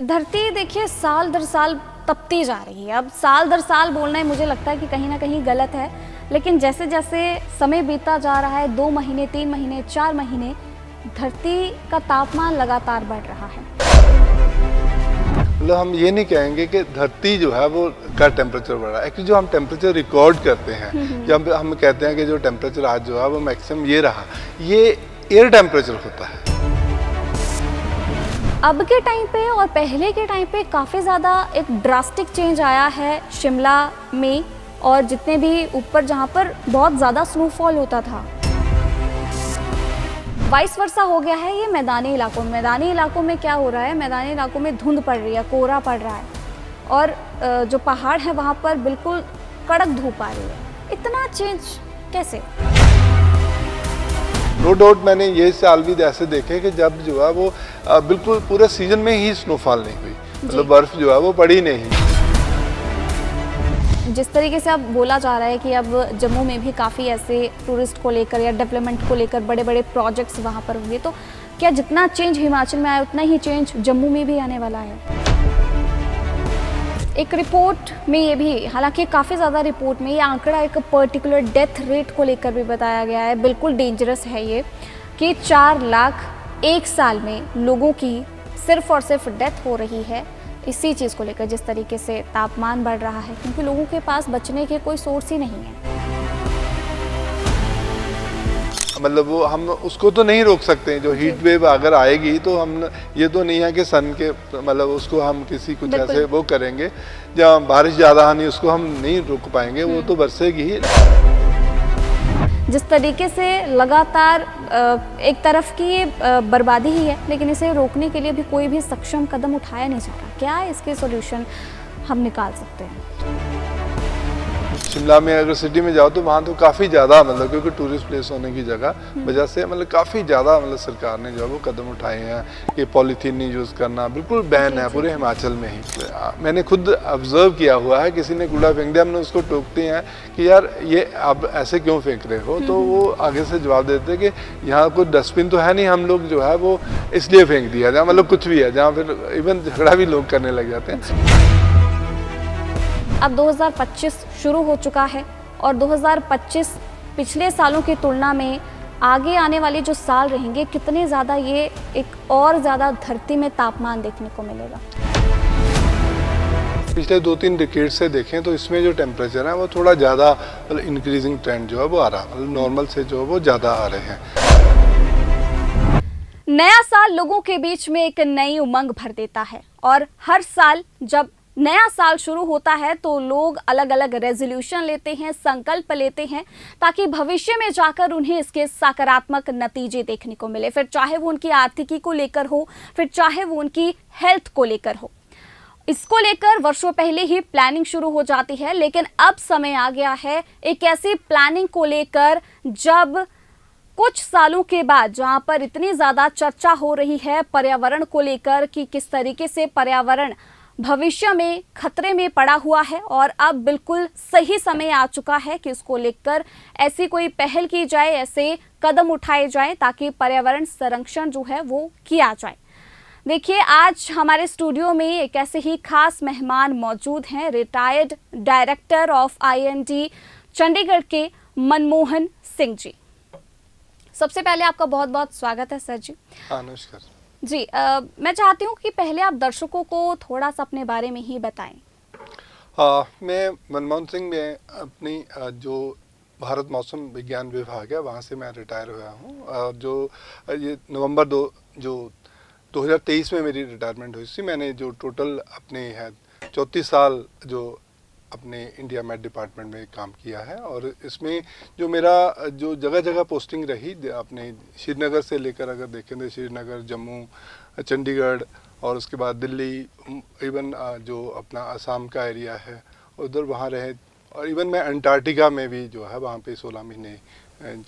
धरती देखिए साल दर साल तपती जा रही है। अब साल दर साल बोलना ही मुझे लगता है कि कहीं ना कहीं गलत है, लेकिन जैसे जैसे समय बीतता जा रहा है, 2 महीने, 3 महीने, 4 महीने, धरती का तापमान लगातार बढ़ रहा है। मतलब हम ये नहीं कहेंगे कि धरती जो है वो का टेम्परेचर बढ़ रहा है। एक्चुअली जो हम टेम्परेचर रिकॉर्ड करते हैं, जब हम कहते हैं कि जो टेम्परेचर आज जो है वो मैक्सिमम ये रहा, ये एयर टेम्परेचर होता है। अब के टाइम पे और पहले के टाइम पे काफ़ी ज़्यादा एक ड्रास्टिक चेंज आया है शिमला में, और जितने भी ऊपर जहाँ पर बहुत ज़्यादा स्नोफॉल होता था, वाइस वर्सा हो गया है ये मैदानी इलाकों में। मैदानी इलाकों में क्या हो रहा है, मैदानी इलाकों में धुंध पड़ रही है, कोहरा पड़ रहा है, और जो पहाड़ है वहाँ पर बिल्कुल कड़क धूप आ रही है। इतना चेंज कैसे? नो डाउट मैंने ये साल भी ऐसे देखे कि जब जो है वो बिल्कुल पूरे सीजन में ही स्नोफॉल नहीं हुई, मतलब बर्फ जो है वो पड़ी नहीं। जिस तरीके से अब बोला जा रहा है कि अब जम्मू में भी काफ़ी ऐसे टूरिस्ट को लेकर या डेवलपमेंट को लेकर बड़े बड़े प्रोजेक्ट्स वहाँ पर होंगे, तो क्या जितना चेंज हिमाचल में आया उतना ही चेंज जम्मू में भी आने वाला है? एक रिपोर्ट में ये भी, हालांकि काफ़ी ज़्यादा रिपोर्ट में ये आंकड़ा एक पर्टिकुलर डेथ रेट को लेकर भी बताया गया है, बिल्कुल डेंजरस है ये, कि 4 लाख एक साल में लोगों की सिर्फ और सिर्फ डेथ हो रही है इसी चीज़ को लेकर, जिस तरीके से तापमान बढ़ रहा है, क्योंकि लोगों के पास बचने के कोई सोर्स ही नहीं है। मतलब वो हम उसको तो नहीं रोक सकते हैं, जो हीट वेव अगर आएगी तो हम ये तो नहीं है कि सन के मतलब उसको हम किसी कुछ ऐसे वो करेंगे, जहाँ बारिश ज़्यादा आनी उसको हम नहीं रोक पाएंगे, वो तो बरसेगी ही। जिस तरीके से लगातार एक तरफ की बर्बादी ही है, लेकिन इसे रोकने के लिए भी कोई भी सक्षम कदम उठाया नहीं जा रहा। क्या इसके सॉल्यूशन हम निकाल सकते हैं? शिमला में अगर सिटी में जाओ तो वहाँ तो काफ़ी ज़्यादा मतलब क्योंकि टूरिस्ट प्लेस होने की जगह वजह से मतलब काफ़ी ज़्यादा मतलब सरकार ने जो है वो कदम उठाए हैं कि पॉलीथीन नहीं यूज़ करना बिल्कुल बैन है पूरे हिमाचल में ही। मैंने खुद ऑब्जर्व किया हुआ है, किसी ने कूड़ा फेंक दिया, हमने उसको टोकते हैं कि यार ये आप ऐसे क्यों फेंक रहे हो, तो वो आगे से जवाब देते कि यहाँ कोई डस्टबिन तो है नहीं, हम लोग जो है वो इसलिए फेंक दिया जहाँ मतलब कुछ भी है, जहाँ फिर इवन झगड़ा भी लोग करने लग जाते हैं। अब 2025 शुरू हो चुका है और 2025 पिछले सालों की तुलना में आगे आने वाले जो साल रहेंगे, कितने ज़्यादा ये एक और ज़्यादा धरती में तापमान देखने को मिलेगा? पिछले 2-3 डिकेड से देखें तो इसमें जो टेम्परेचर है वो थोड़ा ज़्यादा मतलब इंक्रीजिंग ट्रेंड जो है वो आ रहा है, मतलब नॉर्मल से जो है वो ज़्यादा आ रहे हैं। नया साल लोगों के बीच में एक नई उमंग भर देता है, और हर साल जब नया साल शुरू होता है तो लोग अलग अलग रेजोल्यूशन लेते हैं, संकल्प लेते हैं, ताकि भविष्य में जाकर उन्हें इसके सकारात्मक नतीजे देखने को मिले, फिर चाहे वो उनकी आर्थिकी को लेकर हो, फिर चाहे वो उनकी हेल्थ को लेकर हो। इसको लेकर वर्षों पहले ही प्लानिंग शुरू हो जाती है, लेकिन अब समय आ गया है एक ऐसी प्लानिंग को लेकर जब कुछ सालों के बाद, जहां पर इतनी ज़्यादा चर्चा हो रही है पर्यावरण को लेकर कि किस तरीके से पर्यावरण भविष्य में खतरे में पड़ा हुआ है, और अब बिल्कुल सही समय आ चुका है कि इसको लेकर ऐसी कोई पहल की जाए, ऐसे कदम उठाए जाएं ताकि पर्यावरण संरक्षण जो है वो किया जाए। देखिए, आज हमारे स्टूडियो में एक ऐसे ही खास मेहमान मौजूद हैं, retired director of IND Chandigarh के मनमोहन सिंह जी। सबसे पहले आपका बहुत बहुत स्वागत है सर जी। नमस्कार जी। मैं चाहती हूँ कि पहले आप दर्शकों को थोड़ा सा अपने बारे में ही बताएं। मैं मनमोहन सिंह, मैं अपनी जो भारत मौसम विज्ञान विभाग है वहाँ से मैं रिटायर हुआ हूँ। जो ये नवंबर 2023 में मेरी रिटायरमेंट हुई थी। मैंने जो टोटल अपने है 34 साल जो अपने इंडिया मेट डिपार्टमेंट में काम किया है, और इसमें जो मेरा जो जगह जगह पोस्टिंग रही, अपने श्रीनगर से लेकर अगर देखें तो श्रीनगर, जम्मू, चंडीगढ़, और उसके बाद दिल्ली, इवन जो अपना असम का एरिया है उधर वहाँ रहे, और इवन मैं अंटार्कटिका में भी जो है वहाँ पे 16 महीने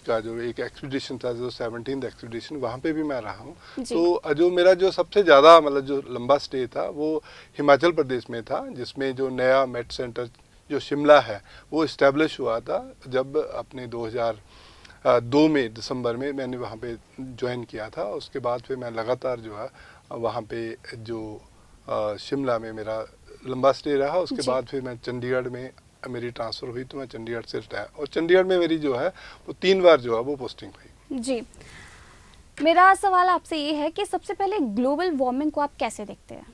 का जो एक एक्सपीडिशन था, जो 17th एक्सपीडिशन, वहाँ पे भी मैं रहा हूँ। तो जो मेरा जो सबसे ज़्यादा मतलब जो लंबा स्टे था वो हिमाचल प्रदेश में था, जिसमें जो नया मेट सेंटर जो शिमला है वो इस्टेब्लिश हुआ था जब अपने 2002 में दिसंबर में मैंने वहाँ पे ज्वाइन किया था। उसके बाद फिर मैं लगातार जो है वहाँ पे जो शिमला में मेरा लंबा स्टे रहा। उसके जी। बाद फिर मैं चंडीगढ़ में मेरी ट्रांसफ़र हुई, तो मैं चंडीगढ़ से रिटायर, और चंडीगढ़ में मेरी जो है वो 3 बार जो है वो पोस्टिंग हुई। जी, मेरा सवाल आपसे ये है कि सबसे पहले ग्लोबल वार्मिंग को आप कैसे देखते हैं?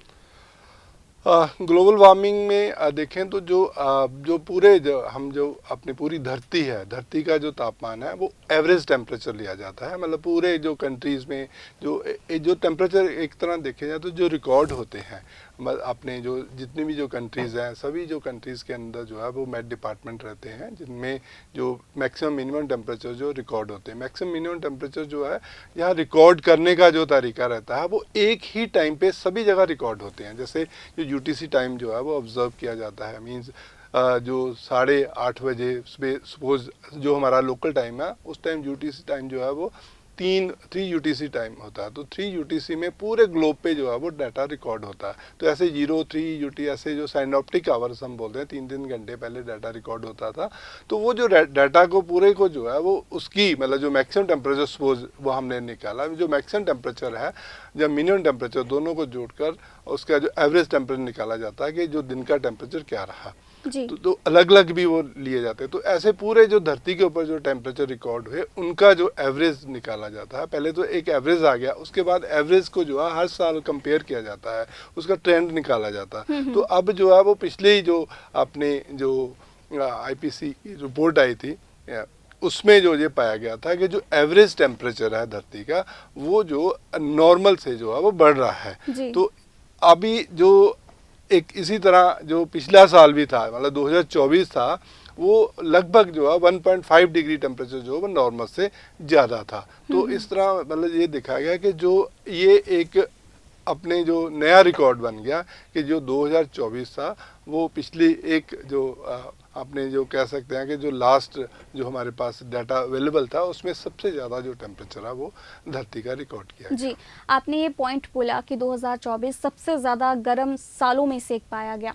ग्लोबल वार्मिंग में देखें तो जो पूरे हम जो अपनी पूरी धरती है, धरती का जो तापमान है वो एवरेज टेम्परेचर लिया जाता है। मतलब पूरे जो कंट्रीज़ में जो टेम्परेचर एक तरह देखे जाए तो जो रिकॉर्ड होते हैं, अपने जो जितनी भी जो कंट्रीज़ हैं, सभी जो कंट्रीज़ के अंदर जो है वो मेट डिपार्टमेंट रहते हैं, जिनमें जो मैक्सिमम मिनिमम टेम्परेचर जो रिकॉर्ड होते हैं। मैक्सिमम मिनिमम टेम्परेचर जो है यहाँ रिकॉर्ड करने का जो तरीका रहता है वो एक ही टाइम पे सभी जगह रिकॉर्ड होते हैं। जैसे जो यूटीसी टाइम जो है वो ऑब्जर्व किया जाता है, मींस जो 8:30 बजे सपोज जो हमारा लोकल टाइम है, उस टाइम यूटीसी टाइम जो है वो 3 यूटीसी टाइम होता है। तो 3 यूटीसी में पूरे ग्लोब पे जो है वो डाटा रिकॉर्ड होता है। तो ऐसे 03 यूटी ऐसे जो साइनॉप्टिक आवर्स हम बोलते हैं, 3 घंटे पहले डाटा रिकॉर्ड होता था। तो वो जो डाटा को पूरे को जो है वो उसकी मतलब जो मैक्सिमम टेम्परेचर सपोज वो हमने निकाला, जो मैक्सिमम टेम्परेचर है जब मिनिमम टेम्परेचर दोनों को जोड़कर उसका जो एवरेज टेम्परेचर निकाला जाता है कि जो दिन का टेम्परेचर क्या रहा। जी। तो अलग अलग भी वो लिए जाते हैं। तो ऐसे पूरे जो धरती के ऊपर जो टेम्परेचर रिकॉर्ड हुए उनका जो एवरेज निकाला जाता है। पहले तो एक एवरेज आ गया, उसके बाद एवरेज को जो है हर साल कंपेयर किया जाता है, उसका ट्रेंड निकाला जाता है। तो अब जो है वो पिछले ही जो अपने जो आईपीसी की रिपोर्ट आई थी उसमें जो ये पाया गया था कि जो एवरेज टेम्परेचर है धरती का वो जो नॉर्मल से जो है वो बढ़ रहा है। तो अभी जो एक इसी तरह जो पिछला साल भी था, मतलब 2024 था, वो लगभग जो है 1.5 डिग्री टेम्परेचर जो है वो नॉर्मल से ज़्यादा था। तो इस तरह मतलब ये दिखा गया कि जो ये एक अपने जो नया रिकॉर्ड बन गया कि जो 2024 था वो पिछली एक जो आपने जो कह सकते हैं कि जो लास्ट जो हमारे पास डाटा अवेलेबल था उसमें सबसे ज़्यादा जो टेम्परेचर है वो धरती का रिकॉर्ड किया जी, आपने ये पॉइंट बोला कि 2024 सबसे ज़्यादा गर्म सालों में से एक पाया गया।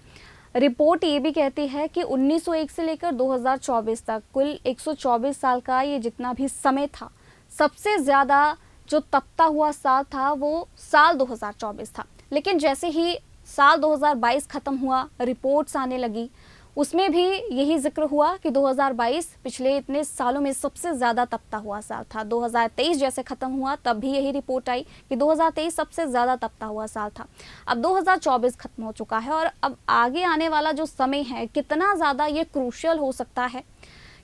रिपोर्ट ये भी कहती है कि 1901 से लेकर 2024 तक कुल 124 साल का ये जितना भी समय था, सबसे ज़्यादा जो तपता हुआ साल था वो साल 2024 था। लेकिन जैसे ही साल 2022 ख़त्म हुआ, रिपोर्ट्स आने लगी, उसमें भी यही जिक्र हुआ कि 2022 पिछले इतने सालों में सबसे ज़्यादा तपता हुआ साल था। 2023 जैसे ख़त्म हुआ तब भी यही रिपोर्ट आई कि 2023 सबसे ज़्यादा तपता हुआ साल था। अब 2024 ख़त्म हो चुका है और अब आगे आने वाला जो समय है कितना ज़्यादा ये क्रूशियल हो सकता है,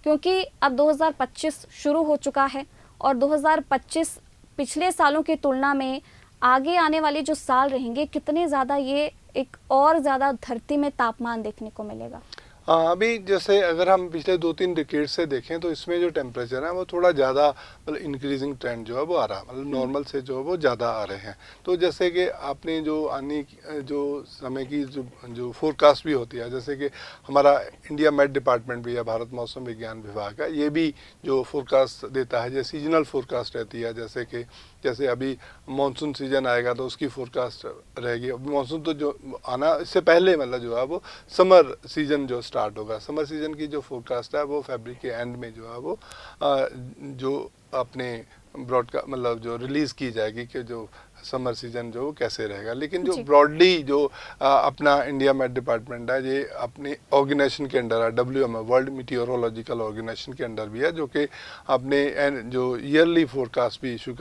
क्योंकि अब 2025 शुरू हो चुका है और 2025 पिछले सालों की तुलना में आगे आने वाले जो साल रहेंगे कितने ज़्यादा ये एक और ज़्यादा धरती में तापमान देखने को मिलेगा। हाँ, अभी जैसे अगर हम पिछले 2-3 डिकेड से देखें तो इसमें जो टेम्परेचर है वो थोड़ा ज़्यादा मतलब इंक्रीजिंग ट्रेंड जो है वो आ रहा है, मतलब नॉर्मल से जो है वो ज़्यादा आ रहे हैं। तो जैसे कि आपने जो आने जो समय की जो फोरकास्ट भी होती है, जैसे कि हमारा इंडिया मेट डिपार्टमेंट भी है, भारत मौसम विज्ञान विभाग है, ये भी जो फोरकास्ट देता है, जो सीजनल फोरकास्ट रहती है, जैसे अभी मानसून सीजन आएगा तो उसकी फोरकास्ट रहेगी। अभी मानसून तो जो आना इससे पहले मतलब जो है वो समर सीजन जो स्टार्ट होगा, समर सीजन की जो फोरकास्ट है वो फरवरी के एंड में जो है वो जो अपने ब्रॉडकास्ट मतलब जो रिलीज़ की जाएगी कि जो समर सीजन जो कैसे रहेगा। लेकिन जो ब्रॉडली जो अपना इंडिया मेट डिपार्टमेंट है ये अपने ऑर्गेनाइजेशन के अंडर है, WMO वर्ल्ड मीटियोरोलॉजिकल ऑर्गेनाइजेशन के अंडर भी है, जो कि अपने जो ईयरली फोरकास्ट भी इशू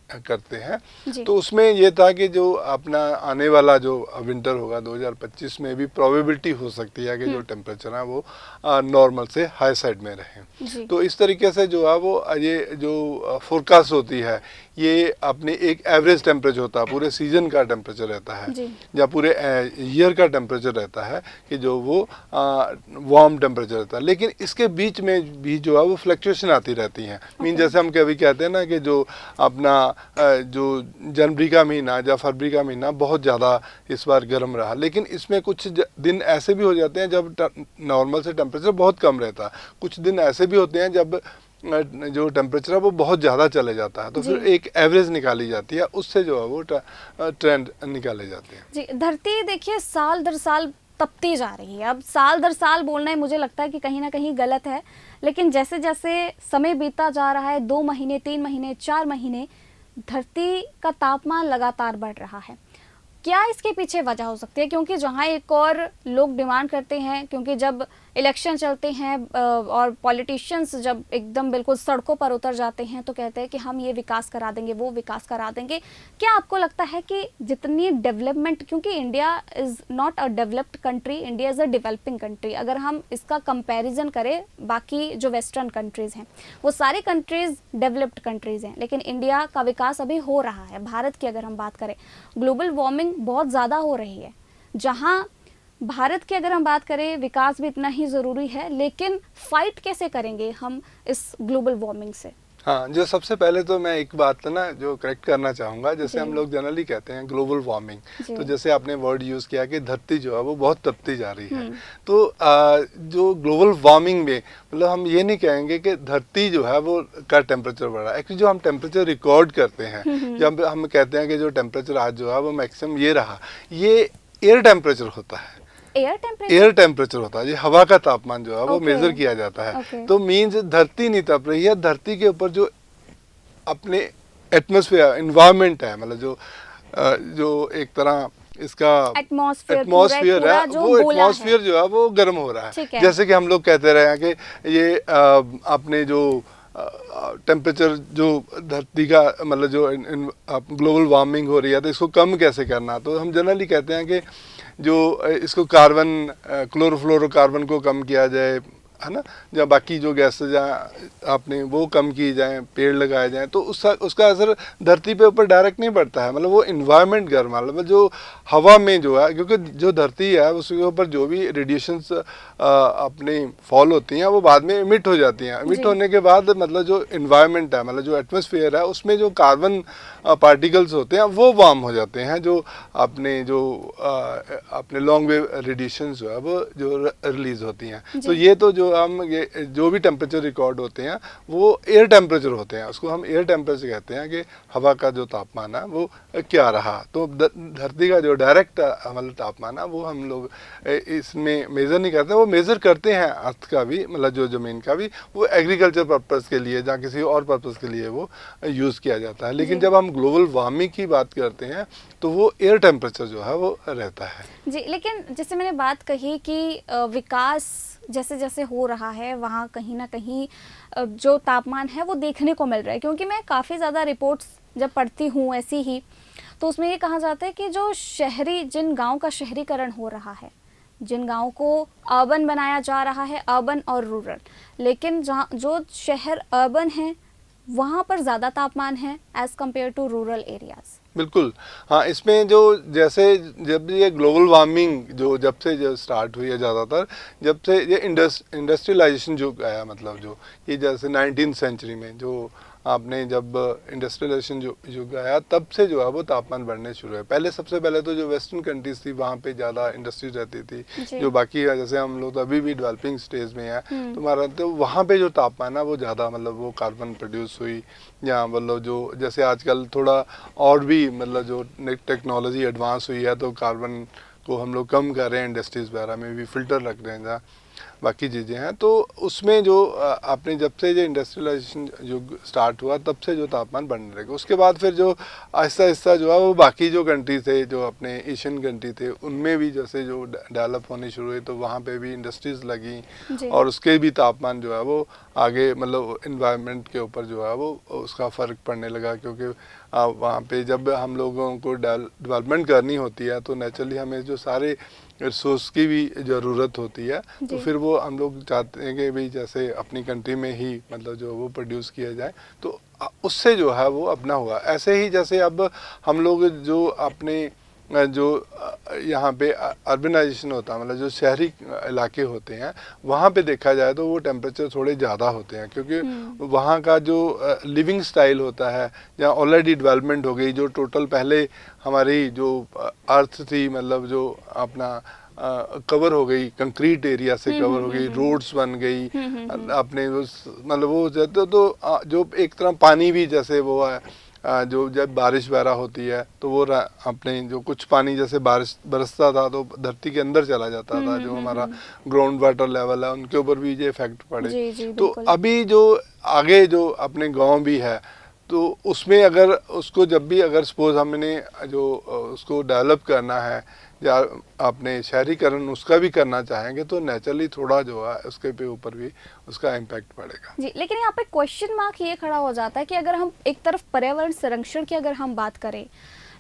करते हैं। तो उसमें ये था कि जो अपना आने वाला जो विंटर होगा 2025 में भी प्रोबेबिलिटी हो सकती है कि जो टेम्परेचर है वो नॉर्मल से हाई साइड में रहे। तो इस तरीके से जो है वो ये जो फोरकास्ट होती है ये अपने एक एवरेज टेम्परेचर होता है, पूरे सीजन का टेम्परेचर रहता है या पूरे ईयर का टेम्परेचर रहता है कि जो वो वार्म टेम्परेचर रहता है। लेकिन इसके बीच में भी जो है वो फ्लक्चुएशन आती रहती हैं। मीन जैसे हम कभी कहते हैं ना कि जो अपना जो जनवरी का महीना या फरवरी का महीना बहुत ज़्यादा इस बार गर्म रहा, लेकिन इसमें कुछ दिन ऐसे भी हो जाते हैं जब नॉर्मल से टेम्परेचर बहुत कम रहता है, कुछ दिन ऐसे भी होते हैं जब जो टेम्परेचर है वो बहुत ज़्यादा चले जाता है। तो फिर एक एवरेज निकाली जाती है, उससे जो है वो ट्रेंड निकाले जाते हैं। जी, धरती देखिए साल दर साल तपती जा रही है। अब साल दर साल बोलना ही मुझे लगता है कि कहीं ना कहीं गलत है, लेकिन जैसे जैसे समय बीतता जा रहा है, 2 महीने 3 महीने 4 महीने, धरती का तापमान लगातार बढ़ रहा है क्या इसके पीछे वजह हो सकती है? क्योंकि जहाँ एक और लोग डिमांड करते हैं, क्योंकि जब इलेक्शन चलते हैं और पॉलिटिशियंस जब एकदम बिल्कुल सड़कों पर उतर जाते हैं तो कहते हैं कि हम ये विकास करा देंगे, वो विकास करा देंगे। क्या आपको लगता है कि जितनी डेवलपमेंट, क्योंकि India is not a developed country, India is a developing country, अगर हम इसका कंपैरिजन करें बाकी जो वेस्टर्न कंट्रीज़ हैं वो सारी कंट्रीज़ डेवलप्ड कंट्रीज़ हैं, लेकिन इंडिया का विकास अभी हो रहा है। भारत की अगर हम बात करें, ग्लोबल वार्मिंग बहुत ज़्यादा हो रही है, जहाँ भारत की अगर हम बात करें विकास भी इतना ही ज़रूरी है, लेकिन फाइट कैसे करेंगे हम इस ग्लोबल वार्मिंग से? हाँ, जो सबसे पहले तो मैं एक बात ना जो करेक्ट करना चाहूँगा, जैसे जी। हम लोग जनरली कहते हैं ग्लोबल वार्मिंग, जी। तो जैसे आपने वर्ड यूज़ किया कि धरती जो है वो बहुत तपती जा रही है। हम्म। तो जो ग्लोबल वार्मिंग में मतलब हम ये नहीं कहेंगे कि धरती जो है वो का टेम्परेचर बढ़ रहा है। एक्चुअली जो हम टेम्परेचर रिकॉर्ड करते हैं, जब हम कहते हैं कि जो टेम्परेचर आज जो है वो मैक्सिमम ये रहा, ये एयर टेम्परेचर होता है। एयर टेम्परेचर होता है, ये हवा का तापमान जो है वो मेजर किया जाता है। तो मीन्स धरती नहीं तप रही है, धरती के ऊपर जो अपने एटमॉस्फेयर एनवायरनमेंट है, मतलब जो एक तरह इसका एटमॉस्फेयर है, वो एटमॉस्फेयर जो है वो गर्म हो रहा है। जैसे कि हम लोग कहते रहे हैं कि ये अपने जो टेम्परेचर जो धरती का मतलब जो ग्लोबल वार्मिंग हो रही है तो इसको कम कैसे करना, तो हम जनरली कहते हैं कि जो इसको कार्बन क्लोरोफ्लोरोकार्बन को कम किया जाए, है ना, या बाकी जो गैसेज हैं आपने वो कम की जाएं, पेड़ लगाए जाएं, तो उसका असर धरती पे ऊपर डायरेक्ट नहीं पड़ता है। मतलब वो इन्वायरमेंट गर्म है, मतलब जो हवा में जो है, क्योंकि जो धरती है उसके ऊपर जो भी रेडिएशंस अपनी फॉल होती हैं वो बाद में इमिट हो जाती हैं। इमिट होने के बाद मतलब जो इन्वायरमेंट है, मतलब जो एटमॉस्फेयर है, उसमें जो कार्बन पार्टिकल्स होते हैं वो वार्म हो जाते हैं, जो अपने लॉन्ग वेव रेडिएशन जो है वो जो रिलीज होती हैं। तो ये तो ये जो भी टेम्परेचर रिकॉर्ड होते हैं वो एयर टेम्परेचर होते हैं, उसको हम एयर टेम्परेचर कहते हैं कि हवा का जो तापमान है वो क्या रहा। तो धरती का जो डायरेक्ट मतलब तापमान है वो हम लोग इसमें मेज़र नहीं करते, वो मेज़र करते हैं अर्थ का भी, मतलब जो ज़मीन का भी, वो एग्रीकल्चर पर्पज़ के लिए या किसी और पर्पज़ के लिए वो यूज़ किया जाता है। लेकिन जब हम ग्लोबल वार्मिंग की बात करते हैं तो वो एयर टेम्परेचर जो है वो रहता है। जी, लेकिन जैसे मैंने बात कही कि विकास जैसे जैसे हो रहा है वहाँ कहीं ना कहीं जो तापमान है वो देखने को मिल रहा है, क्योंकि मैं काफ़ी ज़्यादा रिपोर्ट्स जब पढ़ती हूँ ऐसी ही, तो उसमें ये कहा जाता है कि जो जिन गाँव का शहरीकरण हो रहा है, जिन गाँव को अर्बन बनाया जा रहा है, अर्बन और रूरल, लेकिन जहाँ जो शहर अर्बन है वहाँ पर ज़्यादा तापमान है as compared to rural areas. बिल्कुल, हाँ, इसमें जो जैसे जब ये ग्लोबल वार्मिंग जब से स्टार्ट हुई है, ज़्यादातर जब से ये इंडस्ट्रियलाइजेशन जो आया, मतलब जो ये जैसे 19th सेंचुरी में जो आपने जब इंडस्ट्रियलाइजेशन जो आया तब से जो है वो तापमान बढ़ने शुरू है। पहले सबसे पहले तो जो वेस्टर्न कंट्रीज थी वहाँ पे ज़्यादा इंडस्ट्रीज रहती थी, जो बाकी है जैसे हम लोग तो अभी भी डेवलपिंग स्टेज में है, तो हमारा तो वहाँ पे जो तापमान है वो ज़्यादा मतलब वो कार्बन प्रोड्यूस हुई, या मतलब जो जैसे आजकल थोड़ा और भी मतलब जो टेक्नोलॉजी एडवांस हुई है तो कार्बन को हम लोग कम कर रहे हैं, इंडस्ट्रीज़ वगैरह में भी फिल्टर रख रहे हैं जहाँ बाकी चीज़ें हैं। तो उसमें जो आपने जब से जो इंडस्ट्रियलाइजेशन जो स्टार्ट हुआ तब से जो तापमान बढ़ने लगे, उसके बाद फिर जो आहिस्ता आहिस्ता जो है वो बाकी जो कंट्री थे, जो अपने एशियन कंट्री थे, उनमें भी जैसे जो डेवलप होने शुरू हुए तो वहाँ पे भी इंडस्ट्रीज़ लगी और उसके भी तापमान जो है वो आगे मतलब इन्वायरमेंट के ऊपर जो है वो उसका फ़र्क पड़ने लगा, क्योंकि वहाँ पे जब हम लोगों को डेवलपमेंट करनी होती है तो नेचुरली हमें जो सारे रिसोर्स की भी ज़रूरत होती है, तो फिर वो हम लोग चाहते हैं कि भाई जैसे अपनी कंट्री में ही मतलब जो वो प्रोड्यूस किया जाए, तो उससे जो है वो अपना हुआ। ऐसे ही जैसे अब हम लोग जो अपने जो यहाँ पे अर्बनाइजेशन होता है, मतलब जो शहरी इलाके होते हैं वहाँ पे देखा जाए तो वो टेम्परेचर थोड़े ज़्यादा होते हैं, क्योंकि वहाँ का जो लिविंग स्टाइल होता है, जहाँ ऑलरेडी डेवलपमेंट हो गई, जो टोटल पहले हमारी जो अर्थ थी मतलब जो अपना कवर हो गई, कंक्रीट एरिया से कवर हो गई, रोड्स बन गई अपने मतलब वो तो जो एक तरह पानी भी जैसे वो है, जो जब बारिश वगैरह होती है तो वो अपने जो कुछ पानी जैसे बारिश बरसता था तो धरती के अंदर चला जाता था, जो हमारा ग्राउंड वाटर लेवल है उनके ऊपर भी ये इफेक्ट पड़े। तो अभी जो आगे जो अपने गांव भी है तो उसमें अगर उसको जब भी अगर सपोज हमने जो उसको डेवलप करना है या अपने शहरीकरण उसका भी करना चाहेंगे तो नेचुरली थोड़ा जो है उसके पे ऊपर भी उसका इम्पैक्ट पड़ेगा। जी, लेकिन यहाँ पे क्वेश्चन मार्क ये खड़ा हो जाता है कि अगर हम एक तरफ पर्यावरण संरक्षण की अगर हम बात करें,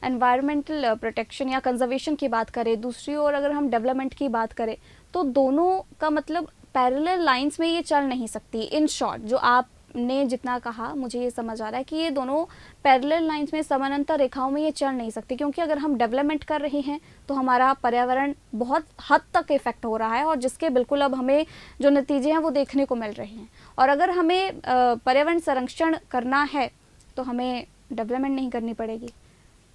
एनवायरमेंटल प्रोटेक्शन या कंजर्वेशन की बात करें, दूसरी ओर अगर हम डेवलपमेंट की बात करें, तो दोनों का मतलब पैरेलल लाइंस में ये चल नहीं सकती। इन शॉर्ट जो आपने जितना कहा मुझे ये समझ आ रहा है कि ये दोनों पैरेलल लाइंस में समानांतर रेखाओं में ये चल नहीं सकती, क्योंकि अगर हम डेवलपमेंट कर रहे हैं तो हमारा पर्यावरण बहुत हद तक इफेक्ट हो रहा है और जिसके बिल्कुल अब हमें जो नतीजे हैं वो देखने को मिल रहे हैं। और अगर हमें पर्यावरण संरक्षण करना है तो हमें डेवलपमेंट नहीं करनी पड़ेगी।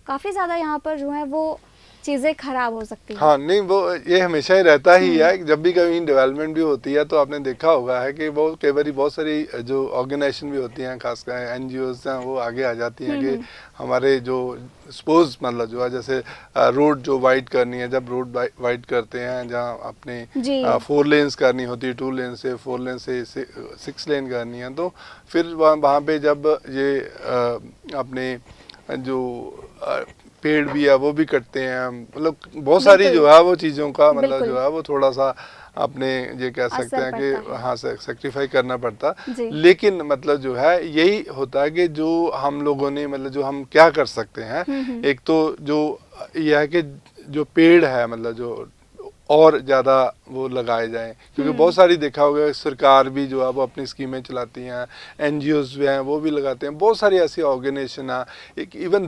काफ़ी ज़्यादा यहाँ पर जो है वो चीज़ें खराब हो सकती हैं। हाँ, नहीं वो ये हमेशा ही रहता ही है। जब भी कहीं डेवलपमेंट भी होती है तो आपने देखा होगा है कि वो कई बार बहुत सारी जो ऑर्गेनाइजेशन भी होती हैं, खासकर एनजीओज हैं, वो आगे आ जाती हैं कि हमारे जो सपोज मतलब जो है जैसे रोड जो वाइड करनी है, जब रोड वाइड करते हैं जहाँ अपने 4 लेन्स करनी होती है, 2 लेन से 4 लेन से 6 लेन करनी है, तो फिर वहाँ पे जब ये अपने जो पेड़ भी है वो भी कटते हैं, मतलब बहुत सारी जो है वो चीज़ों का मतलब जो है वो थोड़ा सा अपने ये कह सकते हैं कि हाँ सेक्रीफाई करना पड़ता। लेकिन मतलब जो है यही होता है कि जो हम लोगों ने मतलब जो हम क्या कर सकते हैं, एक तो जो यह है कि जो पेड़ है मतलब जो और ज़्यादा वो लगाए जाएं, क्योंकि बहुत सारी देखा होगा सरकार भी जो है वो अपनी स्कीमें चलाती हैं, एनजीओज भी हैं वो भी लगाते हैं, बहुत सारी ऐसी ऑर्गेनाइजेशन हैं, एक इवन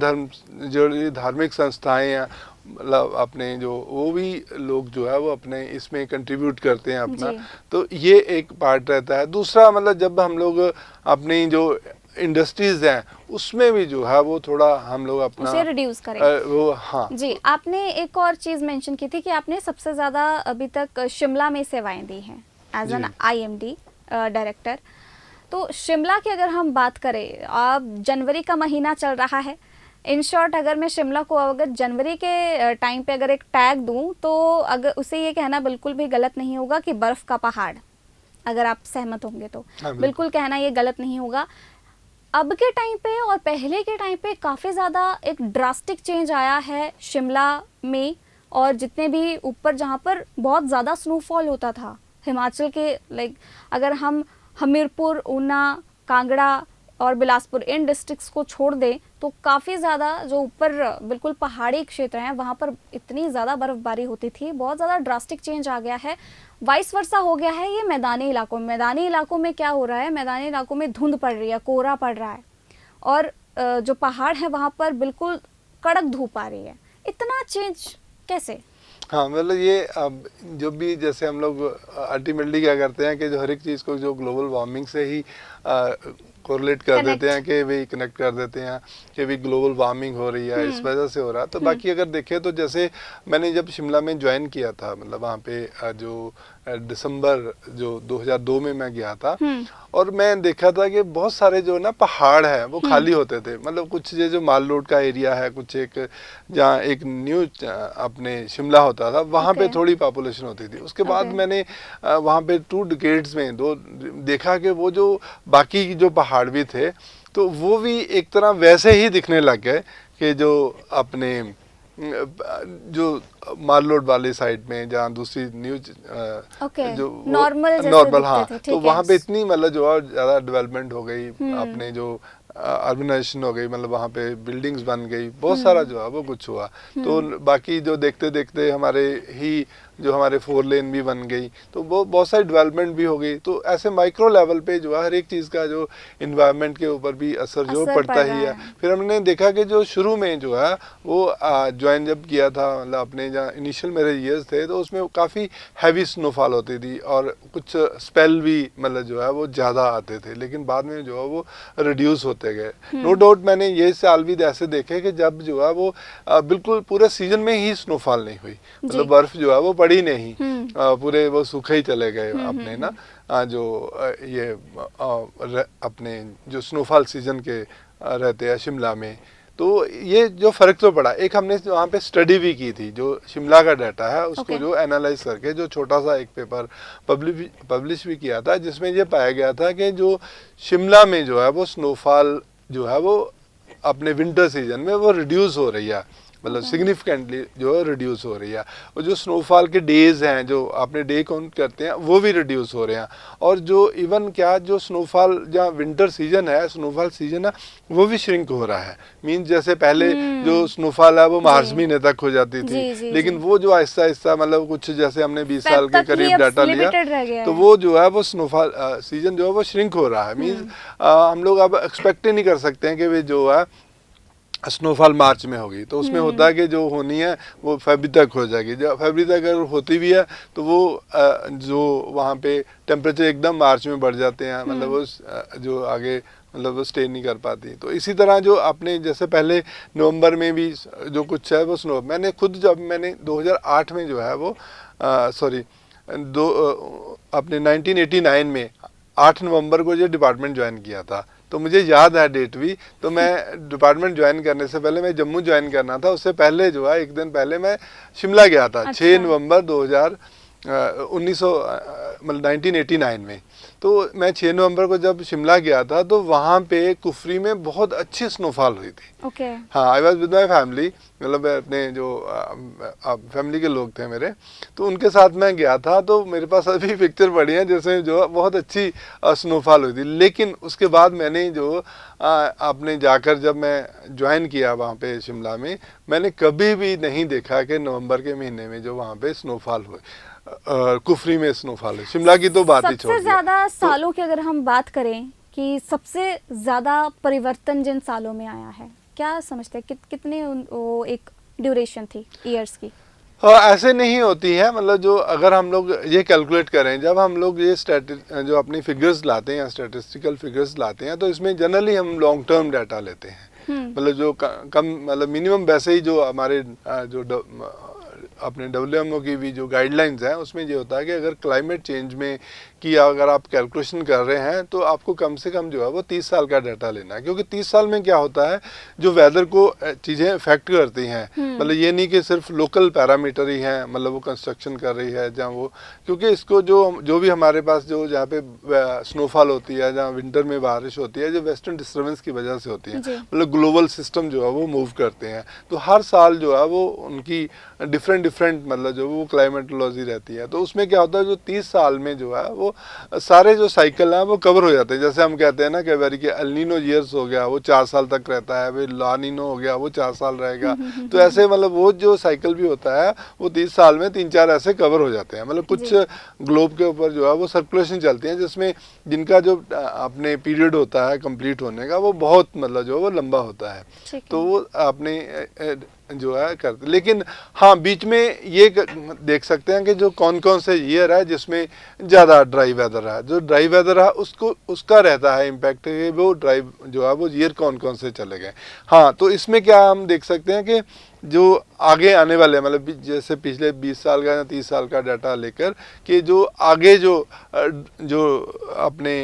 जो धार्मिक संस्थाएं हैं मतलब अपने जो वो भी लोग जो है वो अपने इसमें कंट्रीब्यूट करते हैं अपना, तो ये एक पार्ट रहता है। दूसरा मतलब जब हम लोग अपनी जो इंडस्ट्रीज हैं उसमें भी जो है वो थोड़ा हम लोग अपना उसे रिड्यूस करें वो। हाँ जी, आपने एक और चीज़ मेंशन की थी कि आपने सबसे ज़्यादा अभी तक शिमला में सेवाएं दी हैं एज एन आईएमडी डायरेक्टर। तो शिमला की अगर हम बात करें, अब जनवरी का महीना चल रहा है, इन शॉर्ट अगर मैं शिमला को अगर जनवरी के टाइम पे अगर एक टैग दूं तो अगर उसे ये कहना बिल्कुल भी गलत नहीं होगा कि बर्फ़ का पहाड़, अगर आप सहमत होंगे तो बिल्कुल कहना ये गलत नहीं होगा। अब के टाइम पे और पहले के टाइम पे काफ़ी ज़्यादा एक ड्रास्टिक चेंज आया है शिमला में, और जितने भी ऊपर जहाँ पर बहुत ज़्यादा स्नोफॉल होता था हिमाचल के, लाइक अगर हम हमीरपुर, ऊना, कांगड़ा और बिलासपुर इन डिस्ट्रिक्ट्स को छोड़ दें तो काफ़ी ज़्यादा जो ऊपर बिल्कुल पहाड़ी क्षेत्र हैं वहाँ पर इतनी ज़्यादा बर्फ़बारी होती थी। बहुत ज़्यादा ड्रास्टिक चेंज आ गया है, वाइस वर्सा हो गया है ये मैदानी इलाकों में। मैदानी इलाकों में क्या हो रहा है, मैदानी इलाकों में धुंध पड़ रही है, कोहरा पड़ रहा है, और जो पहाड़ है वहाँ पर बिल्कुल कड़क धूप आ रही है। इतना चेंज कैसे? हाँ मतलब ये अब जो भी जैसे हम लोग अल्टीमेटली क्या करते हैं कि जो हर एक चीज़ को जो ग्लोबल वार्मिंग से ही कोरिलेट कर देते हैं कि भी कनेक्ट कर देते हैं कि भी ग्लोबल वार्मिंग हो रही है, इस वजह से हो रहा है। तो बाकी अगर देखें तो जैसे मैंने जब शिमला में ज्वाइन किया था, मतलब वहाँ पे जो दिसंबर जो 2002 में मैं गया था, और मैं देखा था कि बहुत सारे जो ना पहाड़ हैं वो खाली होते थे। मतलब कुछ जो माल रोड का एरिया है, कुछ एक जहाँ एक न्यू अपने शिमला होता था वहाँ पे थोड़ी पॉपुलेशन होती थी। उसके बाद मैंने वहाँ पे 2 डिकेड्स में देखा कि वो जो बाकी जो पहाड़ भी थे तो वो भी एक तरह वैसे ही दिखने लग गए कि जो अपने जो माल रोड वाली साइड में जहाँ दूसरी न्यूज जो नॉर्मल हाँ, तो वहाँ पे इतनी मतलब जो है ज़्यादा डेवलपमेंट हो गई, अपने जो अर्बनाइजेशन हो गई, मतलब वहाँ पे बिल्डिंग्स बन गई, बहुत सारा जो है वो कुछ हुआ। तो बाकी जो देखते देखते हमारे ही जो हमारे 4 लेन भी बन गई, तो वो बहुत सारी डेवलपमेंट भी हो गई। तो ऐसे माइक्रो लेवल पे जो है हर एक चीज़ का जो इन्वायरमेंट के ऊपर भी असर जो पड़ता ही है। फिर हमने देखा कि जो शुरू में जो है वो ज्वाइन जब किया था, मतलब अपने जहाँ इनिशियल मेरे ईयर्स थे तो उसमें काफ़ी हैवी स्नोफॉल होती थी और कुछ स्पेल भी मतलब जो है वो ज़्यादा आते थे, लेकिन बाद में जो है वो रिड्यूस होते गए। नो डाउट मैंने ये साल भी ऐसे देखे कि जब जो है वो बिल्कुल पूरे सीजन में ही स्नोफॉल नहीं हुई, मतलब बर्फ जो है वो पड़ी नहीं, पूरे वो सूखे ही चले गए अपने ना जो ये अपने जो स्नोफॉल सीजन के रहते हैं शिमला में। तो ये जो फ़र्क तो पड़ा। एक हमने वहाँ पे स्टडी भी की थी, जो शिमला का डाटा है उसको जो एनालाइज करके जो छोटा सा एक पेपर पब्लिश भी किया था, जिसमें ये पाया गया था कि जो शिमला में जो है वो स्नोफॉल जो है वो अपने विंटर सीजन में वो रिड्यूस हो रही है, मतलब सिग्निफिकेंटली जो है रिड्यूस हो रही है। और जो स्नोफॉल के डेज हैं, जो आपने डे काउंट करते हैं, वो भी रिड्यूस हो रहे हैं। और जो इवन क्या जो स्नोफॉल जहाँ विंटर सीजन है, स्नोफॉल सीजन है, वो भी श्रिंक हो रहा है। मीन्स जैसे पहले जो स्नोफॉल है वो मार्च महीने तक हो जाती थी, लेकिन वो जो आहिस्ता आहिस्ता मतलब कुछ जैसे हमने 20 साल के करीब डाटा लिया, तो वो जो है वो स्नोफॉल सीजन जो है वो श्रिंक हो रहा है। मीन्स हम लोग अब एक्सपेक्ट ही नहीं कर सकते हैं कि वे जो है स्नोफॉल मार्च में होगी। तो उसमें होता है कि जो होनी है वो फरवरी तक हो जाएगी। जब फरवरी तक अगर होती भी है तो वो जो वहाँ पे टेम्परेचर एकदम मार्च में बढ़ जाते हैं, मतलब वो जो आगे मतलब वो स्टे नहीं कर पाती। तो इसी तरह जो आपने जैसे पहले नवंबर में भी जो कुछ है वो स्नो, मैंने खुद जब मैंने 2008 में जो है वो अपने 1989 में 8 नवंबर को जो डिपार्टमेंट ज्वाइन किया था, तो मुझे याद है डेट भी। तो मैं डिपार्टमें ज्वाइन करने से पहले मैं जम्मू ज्वाइन करना था, उससे पहले जो है एक दिन पहले मैं शिमला गया था। 6 नवंबर 1989 में। तो मैं 6 नवंबर को जब शिमला गया था तो वहाँ पे कुफरी में बहुत अच्छी स्नोफॉल हुई थी। हाँ, I was with my family, मतलब अपने जो फैमिली के लोग थे मेरे, तो उनके साथ मैं गया था। तो मेरे पास अभी पिक्चर पड़ी है जिसमें जो बहुत अच्छी स्नोफॉल हुई थी। लेकिन उसके बाद मैंने जो आपने जाकर जब मैं ज्वाइन किया वहाँ पे शिमला में, मैंने कभी भी नहीं देखा कि नवंबर के महीने में जो वहाँ पे स्नोफॉल हुई, कुफरी में स्नोफॉल है। शिमला की तो बात ही छोड़ सबसे ज्यादा सालों की अगर हम बात करें कि सबसे ज्यादा परिवर्तन जिन सालों में आया है, क्या समझते हैं कितने वो एक ड्यूरेशन थी ईयर्स की? ऐसे नहीं होती है, मतलब जो अगर हम लोग ये कैलकुलेट करें, जब हम लोग ये जो अपनी फिगर्स लाते हैं, स्टैटिस्टिकल फिगर्स लाते हैं, तो इसमें जनरली हम लॉन्ग टर्म डाटा लेते हैं। मतलब जो कम मतलब मिनिमम वैसे ही जो हमारे जो अपने WMO की भी जो गाइडलाइंस हैं उसमें ये होता है कि अगर क्लाइमेट चेंज में की अगर आप कैलकुलेशन कर रहे हैं तो आपको कम से कम जो है वो 30 साल का डाटा लेना है। क्योंकि 30 साल में क्या होता है, जो वेदर को चीज़ें इफेक्ट करती हैं, मतलब ये नहीं कि सिर्फ लोकल पैरामीटर ही हैं, मतलब वो कंस्ट्रक्शन कर रही है जहाँ वो, क्योंकि इसको जो भी हमारे पास जो जहाँ पे स्नोफॉल होती है, जहाँ विंटर में बारिश होती है, जो वेस्टर्न डिस्टर्बेंस की वजह से होती है, मतलब ग्लोबल सिस्टम जो है वो मूव करते हैं। तो हर साल जो है वो उनकी डिफरेंट मतलब जो वो क्लाइमेटोलॉजी रहती है। तो उसमें क्या होता है, जो 30 साल में जो है वो सारे जो साइकिल हैं वो कवर हो जाते हैं। जैसे हम कहते हैं ना कई बार कि एलनीनो ईयर्स हो गया वो 4 साल तक रहता है, फिर लानीनो हो गया वो 4 साल रहेगा। तो ऐसे मतलब वो जो साइकिल भी होता है वो 30 साल में 3-4 ऐसे कवर हो जाते हैं। मतलब कुछ ग्लोब के ऊपर जो है वो सर्कुलेशन चलती है, जिसमें जिनका जो अपने पीरियड होता है कंप्लीट होने का वो बहुत मतलब जो वो लंबा होता है। तो वो अपने जो है करते। लेकिन हाँ, बीच में ये देख सकते हैं कि जो कौन कौन से ईयर है जिसमें ज़्यादा ड्राई वेदर है। जो ड्राई वेदर है उसका रहता है इम्पैक्ट, वो ड्राई जो है वो ईयर कौन कौन से चले गए। हाँ, तो इसमें क्या हम देख सकते हैं कि जो आगे आने वाले मतलब जैसे पिछले 20 साल का या 30 साल का डाटा लेकर कि जो आगे जो अपने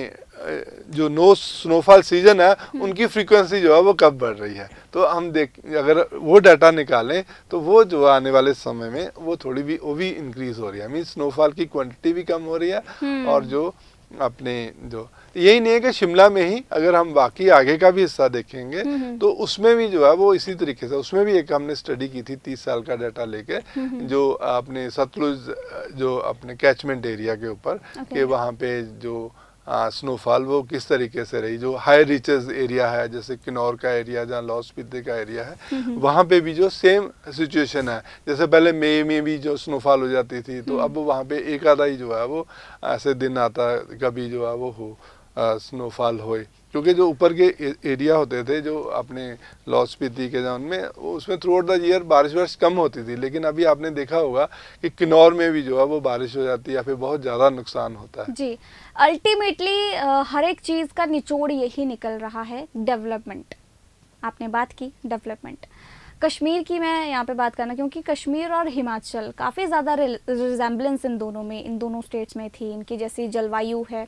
जो स्नोफॉल सीजन है उनकी फ्रीक्वेंसी जो है वो कब बढ़ रही है। तो हम अगर वो डाटा निकालें तो वो जो आने वाले समय में वो थोड़ी भी वो भी इंक्रीज हो रही है। मीन स्नोफॉल की क्वांटिटी भी कम हो रही है। और जो अपने जो यही नहीं है कि शिमला में ही, अगर हम बाकी आगे का भी हिस्सा देखेंगे तो उसमें भी जो है वो इसी तरीके से, उसमें भी एक हमने स्टडी की थी 30 साल का डाटा लेके, जो अपने सतलुज जो अपने कैचमेंट एरिया के ऊपर कि वहाँ पे जो स्नोफॉल वो किस तरीके से रही। जो हाई रीचेस एरिया है जैसे किन्नौर का एरिया, जहाँ लाहौल स्पीति का एरिया है, वहाँ पे भी जो सेम सिचुएशन है। जैसे पहले मई में भी जो स्नोफॉल हो जाती थी, तो अब वहाँ पे एक आधा ही जो है वो ऐसे दिन आता है कभी जो है वो हो स्नोफॉल होए। क्योंकि जो ऊपर के एरिया होते थे जो अपने लाहौल स्पीति के जहाँ उनमें उसमें थ्रू आउट द ईयर बारिश कम होती थी। लेकिन अभी आपने देखा होगा कि किन्नौर में भी जो है वो बारिश हो जाती है या फिर बहुत ज़्यादा नुकसान होता है। जी, अल्टीमेटली हर एक चीज़ का निचोड़ यही निकल रहा है, डेवलपमेंट। आपने बात की डेवलपमेंट, कश्मीर की मैं यहाँ पे बात करना, क्योंकि कश्मीर और हिमाचल काफ़ी ज़्यादा रिजेम्बलेंस इन दोनों स्टेट्स में थी, इनकी जैसी जलवायु है।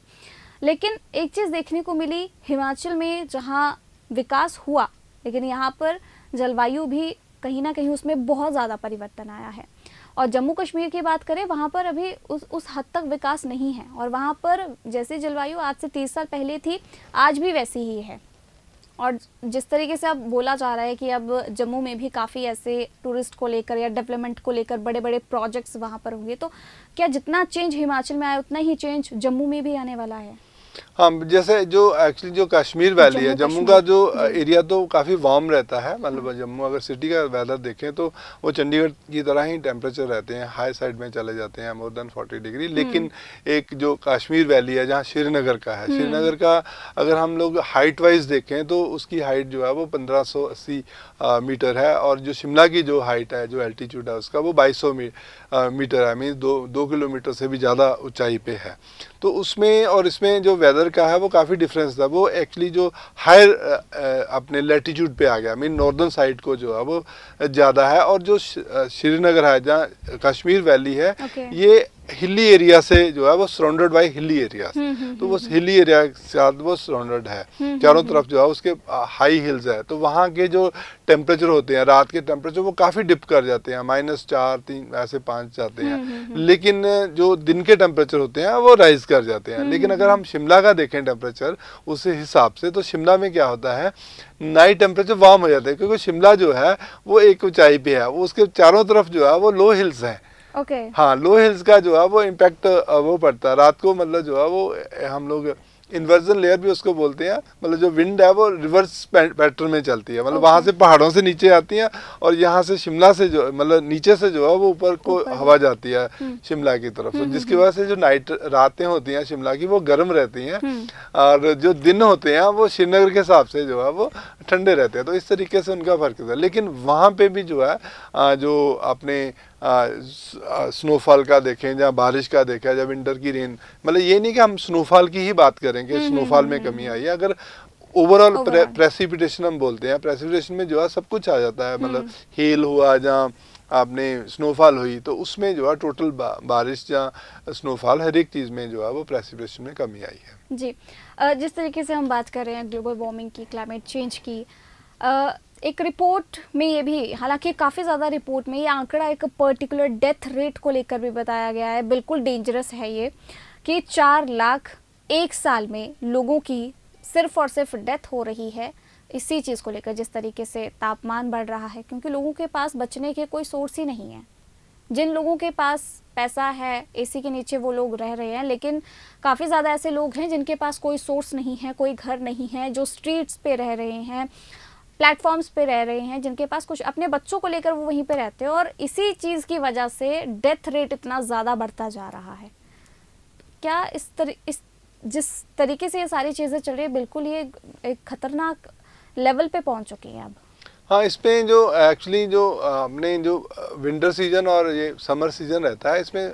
लेकिन एक चीज़ देखने को मिली हिमाचल में, जहाँ विकास हुआ लेकिन यहाँ पर जलवायु भी कहीं ना कहीं उसमें बहुत ज़्यादा परिवर्तन आया है। और जम्मू कश्मीर की बात करें, वहाँ पर अभी उस हद तक विकास नहीं है, और वहाँ पर जैसी जलवायु आज से 30 साल पहले थी आज भी वैसी ही है। और जिस तरीके से अब बोला जा रहा है कि अब जम्मू में भी काफ़ी ऐसे टूरिस्ट को लेकर या डेवलपमेंट को लेकर बड़े बड़े प्रोजेक्ट्स वहाँ पर होंगे, तो क्या जितना चेंज हिमाचल में आया उतना ही चेंज जम्मू में भी आने वाला है? हाँ, जैसे जो एक्चुअली जो कश्मीर वैली है, जम्मू का जो एरिया तो काफ़ी वार्म रहता है, मतलब जम्मू अगर सिटी का वेदर देखें तो वो चंडीगढ़ की तरह ही टेम्परेचर रहते हैं, हाई साइड में चले जाते हैं मोर देन 40 डिग्री। लेकिन एक जो कश्मीर वैली है जहाँ श्रीनगर का है, श्रीनगर का अगर हम लोग हाइट वाइज देखें तो उसकी हाइट जो है वो 1580 मीटर है, और जो शिमला की जो हाइट है, जो एल्टीट्यूड है उसका, वो 2200 मीटर है, मीन 2 किलोमीटर से भी ज़्यादा ऊंचाई पे है। तो उसमें और इसमें जो वेदर का है वो काफ़ी डिफरेंस था। वो एक्चुअली जो हायर अपने लैटिट्यूड पे आ गया, मीन नॉर्दर्न साइड को जो है वो ज़्यादा है, और जो श्रीनगर है जहाँ कश्मीर वैली है, ये हिली एरिया से जो है वो सराउंडेड बाय हिली एरिया, तो वो हिली एरिया के साथ वो सराउंडेड है, चारों तरफ जो है उसके हाई हिल्स है। तो वहाँ के जो टेम्परेचर होते हैं, रात के टेम्परेचर वो काफ़ी डिप कर जाते हैं, -4, 3 ऐसे 5 जाते हैं, लेकिन जो दिन के टेम्परेचर होते हैं वो राइज कर जाते हैं। लेकिन अगर हम शिमला का देखें टेम्परेचर उस हिसाब से, तो शिमला में क्या होता है, नाइट टेम्परेचर वार्म हो जाता है, क्योंकि शिमला जो है वो एक ऊंचाई पे है, वो उसके चारों तरफ जो है वो लो हिल्स है। हाँ, लो हिल्स का जो है वो इम्पैक्ट वो पड़ता है रात को, मतलब जो है वो हम लोग इन्वर्जन लेयर भी उसको बोलते हैं, मतलब जो विंड है वो रिवर्स पैटर्न में चलती है, मतलब वहाँ से पहाड़ों से नीचे आती है, और यहाँ से शिमला से जो मतलब नीचे से जो है वो ऊपर को हवा जाती है शिमला की तरफ, जिसकी वजह से जो रातें होती हैं शिमला की वो गर्म रहती हैं, और जो दिन होते हैं वो श्रीनगर के हिसाब से जो है वो ठंडे रहते हैं। तो इस तरीके से उनका फर्क है। लेकिन वहाँ पे भी जो है जो अपने स्नोफॉल का देखें, जहाँ बारिश का देखा, जब विंटर की रेन, मतलब ये नहीं कि हम स्नोफॉल की ही बात करें कि स्नोफॉल में कमी आई है, अगर ओवरऑल प्रेसिपिटेशन हम बोलते हैं, प्रेसिपिटेशन में जो है सब कुछ आ जाता है, मतलब हेल हुआ जहाँ आपने स्नोफॉल हुई, तो उसमें जो है टोटल बारिश जहाँ स्नोफॉल, हर एक चीज़ में जो है वो प्रेसिपिटेशन में कमी आई है। जी, जिस तरीके से हम बात कर रहे हैं ग्लोबल वार्मिंग की, क्लाइमेट चेंज की, एक रिपोर्ट में ये भी, हालांकि काफ़ी ज़्यादा रिपोर्ट में ये आंकड़ा एक पर्टिकुलर डेथ रेट को लेकर भी बताया गया है, बिल्कुल डेंजरस है ये, कि 4 लाख एक साल में लोगों की सिर्फ और सिर्फ डेथ हो रही है इसी चीज़ को लेकर, जिस तरीके से तापमान बढ़ रहा है, क्योंकि लोगों के पास बचने के कोई सोर्स ही नहीं है। जिन लोगों के पास पैसा है, एसी के नीचे वो लोग रह रहे हैं, लेकिन काफ़ी ज़्यादा ऐसे लोग हैं जिनके पास कोई सोर्स नहीं है, कोई घर नहीं है, जो स्ट्रीट्स पे रह रहे हैं, प्लेटफॉर्म्स पे रह रहे हैं, जिनके पास कुछ, अपने बच्चों को लेकर वो वहीं पे रहते हैं, और इसी चीज़ की वजह से डेथ रेट इतना ज़्यादा बढ़ता जा रहा है। क्या इस जिस तरीके से ये सारी चीज़ें चल रही है, बिल्कुल ये एक खतरनाक लेवल पे पहुंच चुकी है अब। हाँ, इस पे जो एक्चुअली जो अपने जो विंटर सीजन और ये समर सीजन रहता है, इसमें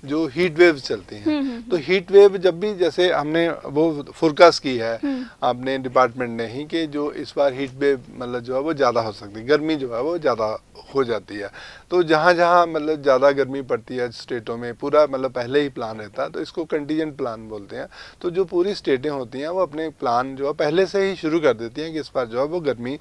जो हीट वेव चलती हैं, तो हीट वेव जब भी, जैसे हमने वो फोरकास्ट की है आपने डिपार्टमेंट ने ही, कि जो इस बार हीट वेव मतलब जो है वो ज़्यादा हो सकती है, गर्मी जो है वो ज़्यादा हो जाती है। तो जहाँ जहाँ मतलब ज़्यादा गर्मी पड़ती है स्टेटों में, पूरा मतलब पहले ही प्लान रहता है, तो इसको कंटीजेंट प्लान बोलते हैं। तो जो पूरी स्टेटें होती हैं वो अपने प्लान जो है पहले से ही शुरू कर देती हैं कि इस बार जो है वो गर्मी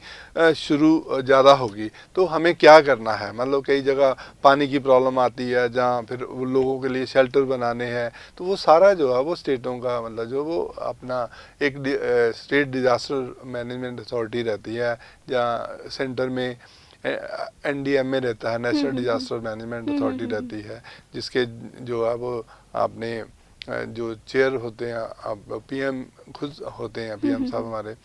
शुरू ज़्यादा होगी, तो हमें क्या करना है। मतलब कई जगह पानी की प्रॉब्लम आती है, जहाँ फिर लोगों के लिए शेल्टर बनाने हैं, तो वो सारा जो है वो स्टेटों का मतलब जो वो अपना एक स्टेट डिज़ास्टर मैनेजमेंट अथॉरिटी रहती है, जहाँ सेंटर में NDMA रहता है, नेशनल डिज़ास्टर मैनेजमेंट अथॉरिटी रहती है, जिसके जो है वो आपने जो चेयर होते हैं, अब PM खुद होते हैं, PM साहब हमारे,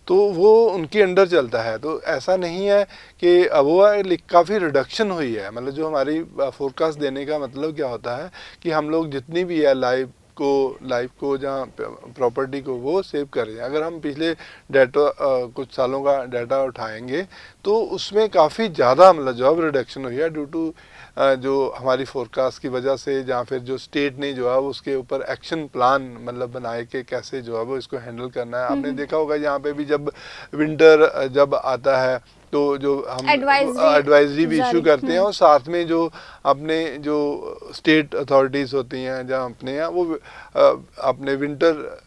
तो वो उनके अंडर चलता है। तो ऐसा नहीं है कि वो काफ़ी रिडक्शन हुई है, मतलब जो हमारी फोरकास्ट देने का मतलब क्या होता है कि हम लोग जितनी भी है लाइफ को जहाँ प्रॉपर्टी को वो सेव कर रहे हैं। अगर हम पिछले डाटा कुछ सालों का डाटा उठाएंगे तो उसमें काफ़ी ज़्यादा मतलब जॉब रिडक्शन हुई है ड्यू टू जो हमारी फोरकास्ट की वजह से, जहाँ फिर जो स्टेट ने जो है उसके ऊपर एक्शन प्लान मतलब बनाए कि कैसे जो है वो इसको हैंडल करना है। आपने देखा होगा यहाँ पे भी जब विंटर जब आता है तो जो हम एडवाइजरी भी इशू करते हैं, और साथ में जो अपने जो स्टेट अथॉरिटीज़ होती हैं जहाँ अपने यहाँ वो अपने विंटर